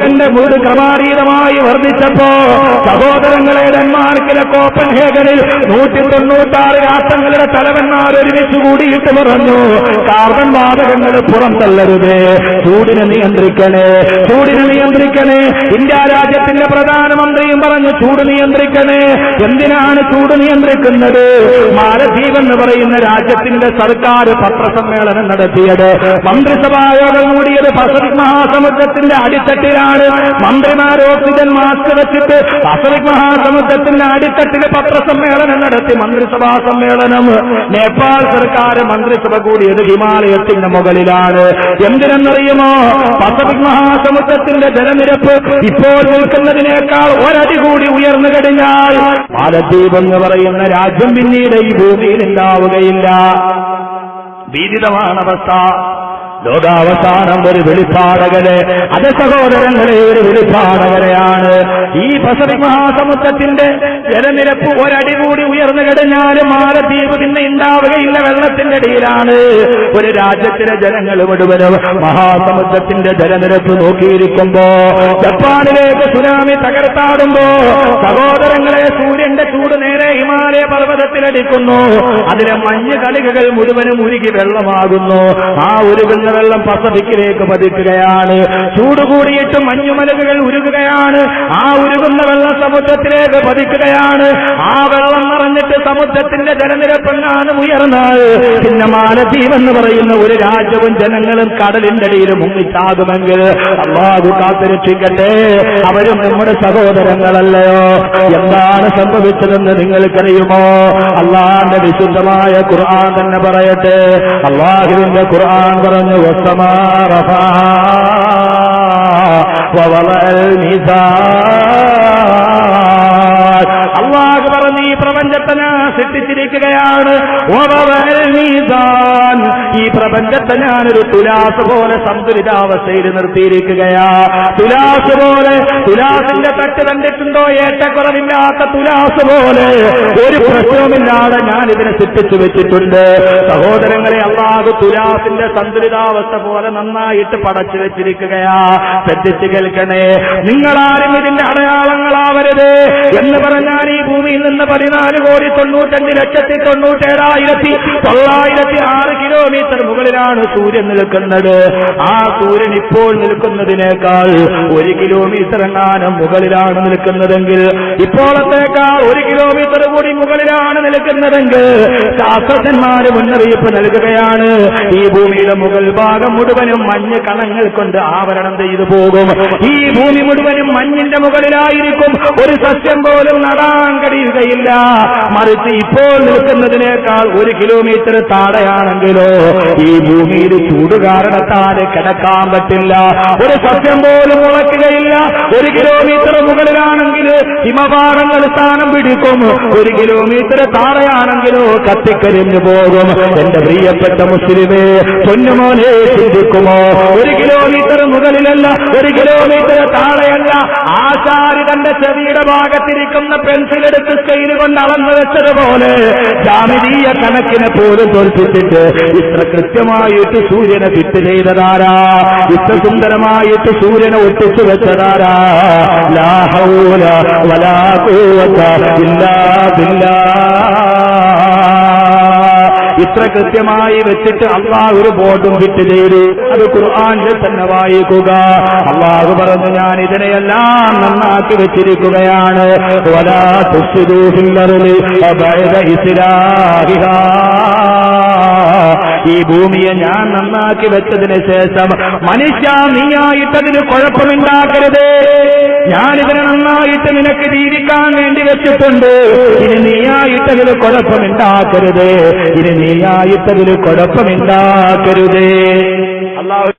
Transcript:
സൂര്യന്റെ മുഴുവൻ ക്രമാതീതമായി വർദ്ധിച്ചപ്പോ സഹോദരങ്ങളെ ഡെൻമാർക്കിലെ കോപ്പൻഹേഗനിൽ 196 രാഷ്ട്രങ്ങളുടെ തലവന്മാർ ഒരുമിച്ച് കൂടിയിട്ട് പറഞ്ഞു, കാർബൺ വാതകങ്ങൾ പുറന്തള്ളരുതേ, ചൂടിനെ നിയന്ത്രിക്കണേ, ചൂടിനെ നിയന്ത്രിക്കണേ. ഇന്ത്യ രാജ്യത്തിന്റെ പ്രധാനമന്ത്രിയും പറഞ്ഞു ചൂട് നിയന്ത്രിക്കണേ. എന്തിനാണ് ചൂട് നിയന്ത്രിക്കുന്നത്? മാലദ്വീപ് എന്ന് പറയുന്ന രാജ്യത്തിന്റെ സർക്കാർ പത്രസമ്മേളനം നടത്തിയത്, മന്ത്രിസഭായോഗം കൂടിയത് പസഫിക് മഹാസമുദ്രത്തിന്റെ അടിത്തട്ടിലാണ്. മന്ത്രിമാർ ഓക്സിജൻ മാസ്ക് വെച്ചിട്ട് പസഫിക് മഹാസമുദ്രത്തിന്റെ അടിത്തട്ടിൽ പത്രസമ്മേളനം നടത്തി. മന്ത്രിസഭാ സമ്മേളനം. നേപ്പാൾ സർക്കാർ മന്ത്രിസഭ കൂടിയത് ഹിമാലയത്തിന്റെ മുകളിലാണ്. എന്തിനെന്നറിയുമോ? പസഫിക് മഹാസമുദ്രത്തിന്റെ ജലനിരപ്പ് ഇപ്പോൾ നിൽക്കുന്നതിനേക്കാൾ ഒരടി കൂടി ഉയർന്നു കഴിഞ്ഞാൽ മാലദ്വീപ് എന്ന് പറയുന്ന രാജ്യം പിന്നീട് ഈ ഭൂമിയിൽ ഉണ്ടാവുകയില്ല. ഭീതിതമാണ് അവസ്ഥ. ലോകാവസാനം ഒരു വെളിപ്പാടകരെ, അത് സഹോദരങ്ങളെ ഒരു വെളിപ്പാടകരെയാണ്. ഈ പസഫിക് മഹാസമുദ്രത്തിന്റെ ജലനിരപ്പ് ഒരടി കൂടി ഉയർന്നു കഴിഞ്ഞാൽ മാലദ്വീപ് പിന്നെ ഉണ്ടാവുകയില്ല, വെള്ളത്തിന്റെ അടിയിലാണ്. ഒരു രാജ്യത്തിലെ ജനങ്ങൾ മുഴുവനും മഹാസമുദ്രത്തിന്റെ ജലനിരപ്പ് നോക്കിയിരിക്കുമ്പോ, ജപ്പാനിലേക്ക് സുനാമി തകർത്താടുമ്പോ സഹോദരങ്ങളെ സൂര്യന്റെ ചൂട് നേരെ ഹിമാലയ പർവ്വതത്തിലടിക്കുന്നു. അതിലെ മഞ്ഞ് കണികകൾ മുഴുവനും ഉരുകി വെള്ളമാകുന്നു. ആ ഉരുകുന്ന വെള്ളം പസഫിക്കിലേക്ക് പതിക്കുകയാണ്. ചൂട് കൂടിയിട്ട് മഞ്ഞുമലകുകൾ ഉരുകുകയാണ്. ആ ഉരുകുന്ന വെള്ളം സമുദ്രത്തിലേക്ക് പതിക്കുകയാണ്. ആ വെള്ളം നിറഞ്ഞിട്ട് സമുദ്രത്തിന്റെ ജലനിരപ്പെങ്ങാനും ഉയർന്നാൽ പിന്നെ മാലദ്വീപ് എന്ന് പറയുന്ന ഒരു രാജ്യവും ജനങ്ങളും കടലിന്റെ അടിയിൽ മുങ്ങിച്ചാകുമെങ്കിൽ അല്ലാഹു കാത്തുരക്ഷിക്കട്ടെ. അവരും നമ്മുടെ സഹോദരങ്ങളല്ലയോ? എന്താണ് സംഭവിച്ചതെന്ന് നിങ്ങൾക്കറിയുമോ? അല്ലാഹുവിന്റെ വിശുദ്ധമായ ഖുർആൻ തന്നെ പറയട്ടെ. അല്ലാഹുവിന്റെ ഖുർആൻ പറഞ്ഞു, والسماء رفعها ووضع الميزان. അല്ലാഹു പറഞ്ഞു ഈ പ്രപഞ്ചത്തെ ഞാൻ സൃഷ്ടിച്ചിരിക്കുകയാണ്. ഈ പ്രപഞ്ചത്തെ ഞാനൊരു തുലാസ് പോലെ സന്തുലിതാവസ്ഥയിൽ നിർത്തിയിരിക്കുകയാ. തുലാസ് പോലെ, തുലാസിന്റെ തട്ട് കണ്ടിട്ടുണ്ടോ? ഏറ്റക്കുറവില്ലാത്ത തുലാസ് പോലെ ഒരു പ്രശ്നവുമില്ലാതെ ഞാൻ ഇതിനെ സൃഷ്ടിച്ചു വെച്ചിട്ടുണ്ട്. സഹോദരങ്ങളെ, അല്ലാഹു തുലാസിന്റെ സന്തുലിതാവസ്ഥ പോലെ നന്നായിട്ട് പടച്ചു വെച്ചിരിക്കുകയാ. ശ്രദ്ധിച്ചു കേൾക്കണേ. നിങ്ങളാരും ഇതിന്റെ അടയാളങ്ങളാവരുത് എന്ന് പറഞ്ഞാൽ ഈ ഭൂമിയിൽ നിന്ന് 14,95,97,906 കിലോമീറ്റർ മുകളിലാണ് സൂര്യൻ നിൽക്കുന്നത്. ആ സൂര്യൻ ഇപ്പോൾ നിൽക്കുന്നതിനേക്കാൾ 1 കിലോമീറ്റർ എങ്ങാനും മുകളിലാണ് നിൽക്കുന്നതെങ്കിൽ, ഇപ്പോഴത്തേക്കാൾ 1 കിലോമീറ്റർ കൂടി മുകളിലാണ് നിൽക്കുന്നതെങ്കിൽ ശാസ്ത്രജ്ഞന്മാര് മുന്നറിയിപ്പ് നൽകുകയാണ്. ഈ ഭൂമിയുടെ മുകൾ ഭാഗം മുഴുവനും മഞ്ഞ് കണങ്ങൾ കൊണ്ട് ആവരണം ചെയ്തു പോകും. ഈ ഭൂമി മുഴുവനും മഞ്ഞിന്റെ മുകളിലായിരിക്കും. ഒരു സസ്യം പോലും നടാൻ കഴിയുകയില്ല. മറിച്ച് ഇപ്പോൾ നിൽക്കുന്നതിനേക്കാൾ 1 കിലോമീറ്റർ താഴെയാണെങ്കിലോ ഈ ഭൂമിയിൽ ചൂട് കാരണത്താൽ കിടക്കാൻ പറ്റില്ല. ഒരു സസ്യം പോലും മുളയ്ക്കുകയില്ല. 1 കിലോമീറ്റർ മുകളിലാണെങ്കിൽ ഹിമപാടങ്ങൾ സ്ഥാനം പിടിക്കും. 1 കിലോമീറ്റർ താഴെയാണെങ്കിലോ കത്തിക്കരിഞ്ഞു പോകും. എന്റെ പ്രിയപ്പെട്ട മുസ്ലിമേ, പൊന്നുമോനെ, ചിന്തിക്കുമോ? 1 കിലോമീറ്റർ മുകളിലല്ല, 1 കിലോമീറ്റർ താഴെയല്ല. ആശാരി തന്റെ ചെവിയുടെ ഭാഗത്തിരിക്കുന്ന പെൻസിലെടുത്ത് സ്കെയിൽ കൊണ്ട് അളന്നു വെച്ചതുപോലെ ജാമിതീയ കണക്കിനെ പോലും തോൽപ്പിച്ചിട്ട് ഇത്ര കൃത്യമായിട്ട് സൂര്യനെ ഫിറ്റ് ചെയ്തതാരാ? ഇത്ര സുന്ദരമായിട്ട് സൂര്യനെ ഒട്ടിച്ചു വെച്ചതാരാ? ലാ ഹൗല വലാ ഖുവത ഇല്ലാ ബില്ലാഹ്. ഇത്ര കൃത്യമായി വെച്ചിട്ട് അല്ലാഹു ഒരു ബോർഡും ഫിറ്റ് ചെയ്തു. അത് ഖുർആനിൽ തന്നെ വായിക്കുക. അല്ലാഹു പറഞ്ഞു, ഞാൻ ഇതിനെയെല്ലാം നന്നാക്കി വെച്ചിരിക്കുകയാണ്. വലാ തുഫ്സിദൂ ഫിൽ അർളി ബഅദ ഇസ്ലാഹിഹാ. ഈ ഭൂമിയെ ഞാൻ നന്നാക്കി വെച്ചതിന് ശേഷം മനുഷ്യ നീയായിട്ടതിന് കുഴപ്പമുണ്ടാക്കരുത്. ഞാനിതിനെ നന്നായിട്ട് നിനക്ക് ജീവിക്കാൻ വേണ്ടി വെച്ചിട്ടുണ്ട്. ഇനി നീയായിട്ടതിന് കുഴപ്പമുണ്ടാക്കരുത്. ഇനി നീയായിട്ടതിന് കുഴപ്പമുണ്ടാക്കരുത്. അല്ലാഹു